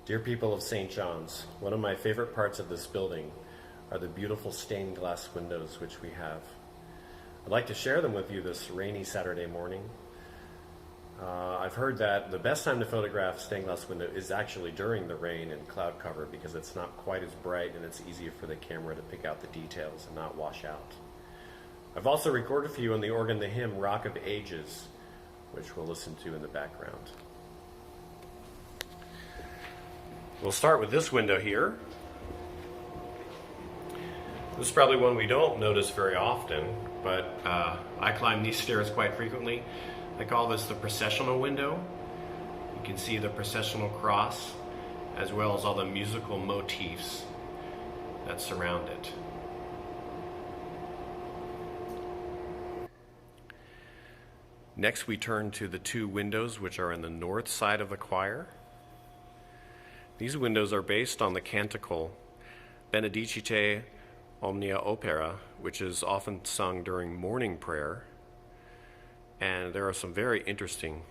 Dear people of St. John's, one of my favorite parts of this building are the beautiful stained glass windows which we have. I'd like to share them with you this rainy Saturday morning. I've heard that the best time to photograph stained glass window is actually during the rain and cloud cover because it's not quite as bright and it's easier for the camera to pick out the details and not wash out. I've also recorded for you on the organ the hymn Rock of Ages, which we'll listen to in the background. We'll start with this window here. This is probably one we don't notice very often, but I climb these stairs quite frequently. I call this the processional window. You can see the processional cross as well as all the musical motifs that surround it. Next, we turn to the two windows which are in the north side of the choir. These windows are based on the canticle Benedicite Omnia Opera, which is often sung during morning prayer. And there are some very interesting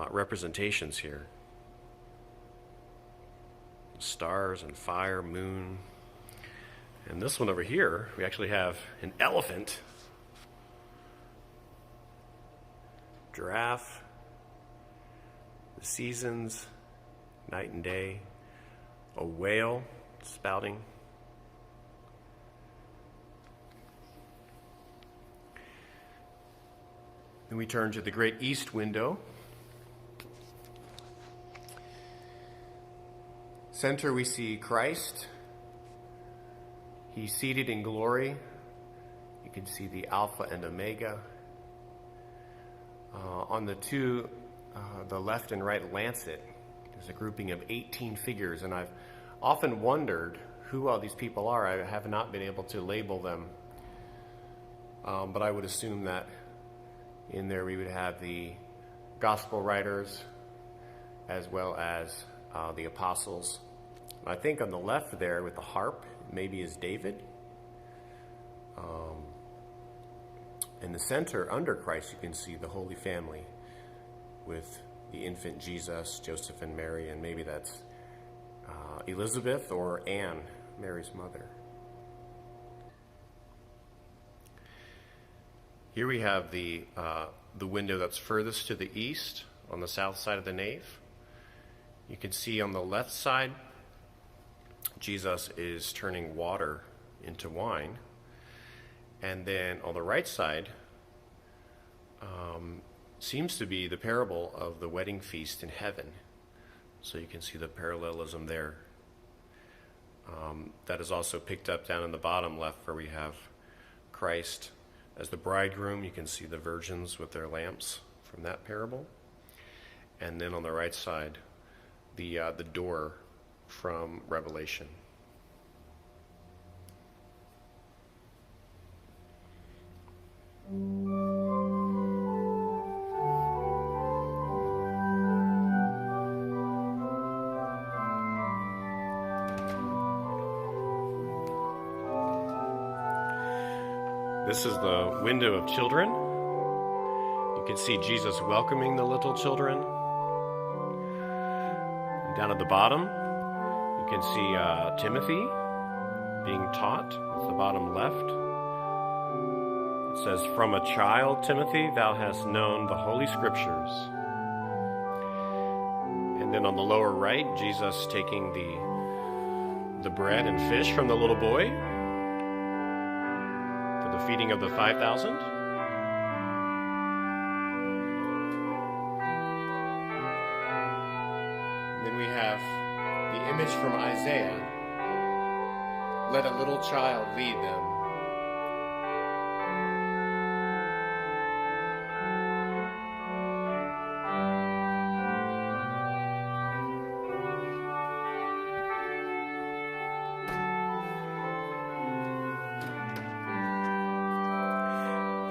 representations here. Stars and fire, moon. And this one over here, we actually have an elephant, giraffe, the seasons, night and day, a whale spouting. Then we turn to the great east window. Center we see Christ. He's seated in glory. You can see the Alpha and Omega. On the two, the left and right lancet, there's a grouping of 18 figures, and I've often wondered who all these people are. I have not been able to label them, but I would assume that in there we would have the gospel writers as well as the apostles. I think on the left there with the harp maybe is David. In the center under Christ you can see the Holy Family with the infant Jesus, Joseph and Mary, and maybe that's Elizabeth or Anne, Mary's mother. Here we have the window that's furthest to the east on the south side of the nave. You can see on the left side, Jesus is turning water into wine. And then on the right side seems to be the parable of the wedding feast in heaven. So you can see the parallelism there. That is also picked up down in the bottom left where we have Christ as the bridegroom. You can see the virgins with their lamps from that parable. And then on the right side, the door from Revelation. This is the window of children. You can see Jesus welcoming the little children. And down at the bottom, you can see Timothy being taught. It's the bottom left. It says, "From a child, Timothy, thou hast known the Holy Scriptures." And then on the lower right, Jesus taking the bread and fish from the little boy for the feeding of the 5,000. Then we have the image from Isaiah, "Let a little child lead them."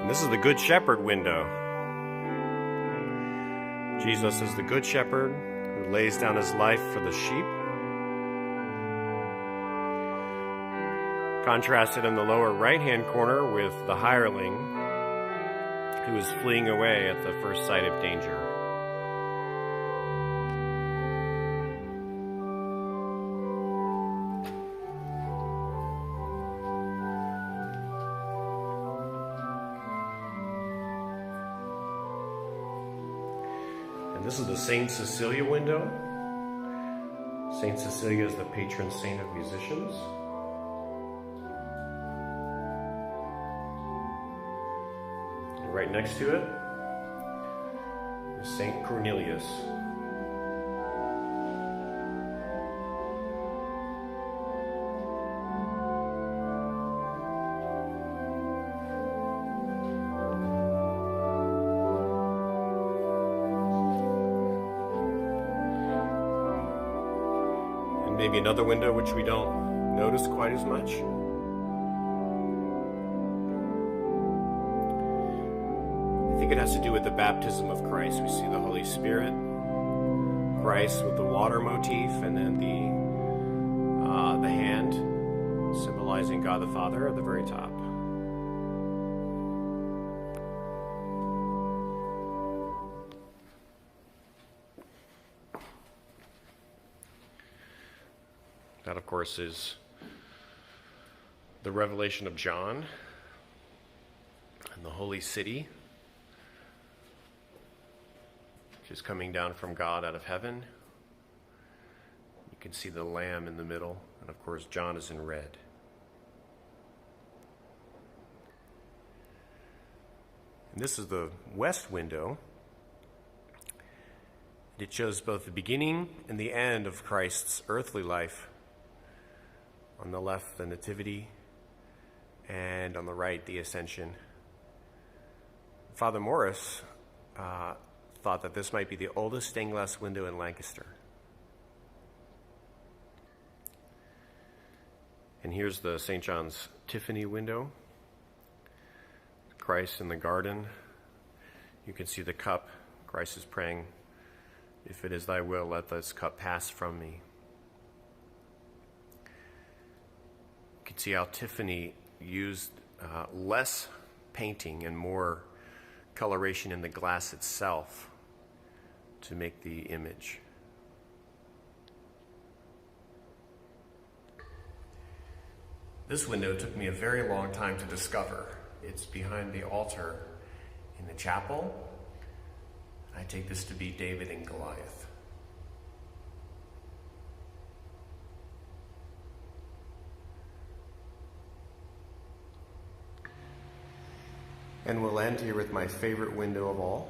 And this is the Good Shepherd window. Jesus is the Good Shepherd who lays down his life for the sheep. Contrasted in the lower right-hand corner with the hireling who is fleeing away at the first sight of danger. This is the Saint Cecilia window. Saint Cecilia is the patron saint of musicians. And right next to it is Saint Cornelius. Maybe another window which we don't notice quite as much. I think it has to do with the baptism of Christ. We see the Holy Spirit, Christ with the water motif, and then the hand symbolizing God the Father at the very top. That, of course, is the revelation of John and the holy city, which is coming down from God out of heaven. You can see the Lamb in the middle, and of course, John is in red. And this is the west window. It shows both the beginning and the end of Christ's earthly life. On the left, the Nativity, and on the right, the Ascension. Father Morris thought that this might be the oldest stained glass window in Lancaster. And here's the St. John's Tiffany window. Christ in the garden. You can see the cup. Christ is praying, "If it is thy will, let this cup pass from me." You can see how Tiffany used less painting and more coloration in the glass itself to make the image. This window took me a very long time to discover. It's behind the altar in the chapel. I take this to be David and Goliath. And we'll end here with my favorite window of all,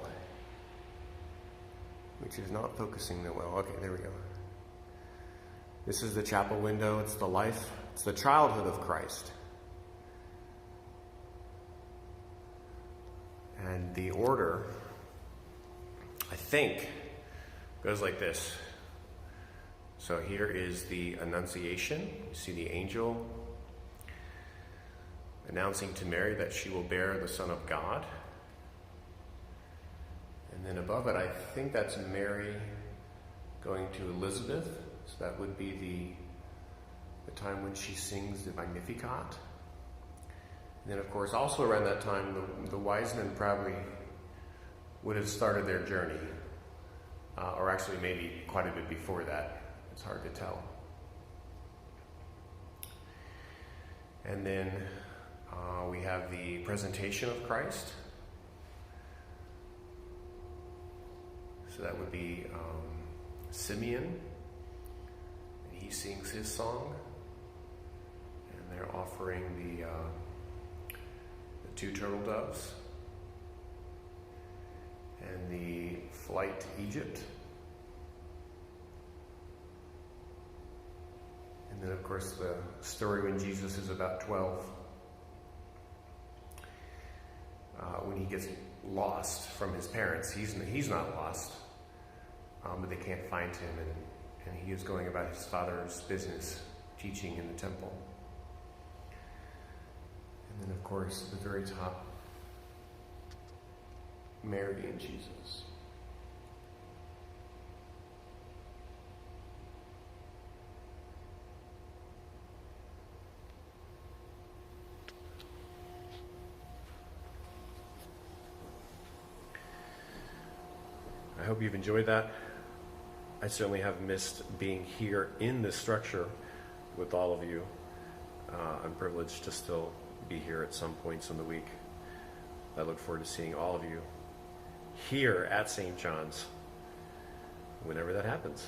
which is not focusing that well. Okay, there we go. This is the chapel window. It's the life, it's the childhood of Christ. And the order, I think, goes like this. So here is the Annunciation. You see the angel announcing to Mary that she will bear the Son of God. And then above it, I think that's Mary going to Elizabeth. So that would be the time when she sings the Magnificat. And then, of course, also around that time, the wise men probably would have started their journey. Or actually maybe quite a bit before that. It's hard to tell. And then we have the presentation of Christ. So that would be Simeon, and he sings his song, and they're offering the 2 turtle doves, and the flight to Egypt, and then of course the story when Jesus is about 12. When he gets lost from his parents, he's not lost, but they can't find him, and he is going about his father's business, teaching in the temple. And then, of course, at the very top, Mary and Jesus. I hope you've enjoyed that. I certainly have missed being here in this structure with all of you. I'm privileged to still be here at some points in the week. I look forward to seeing all of you here at St. John's whenever that happens.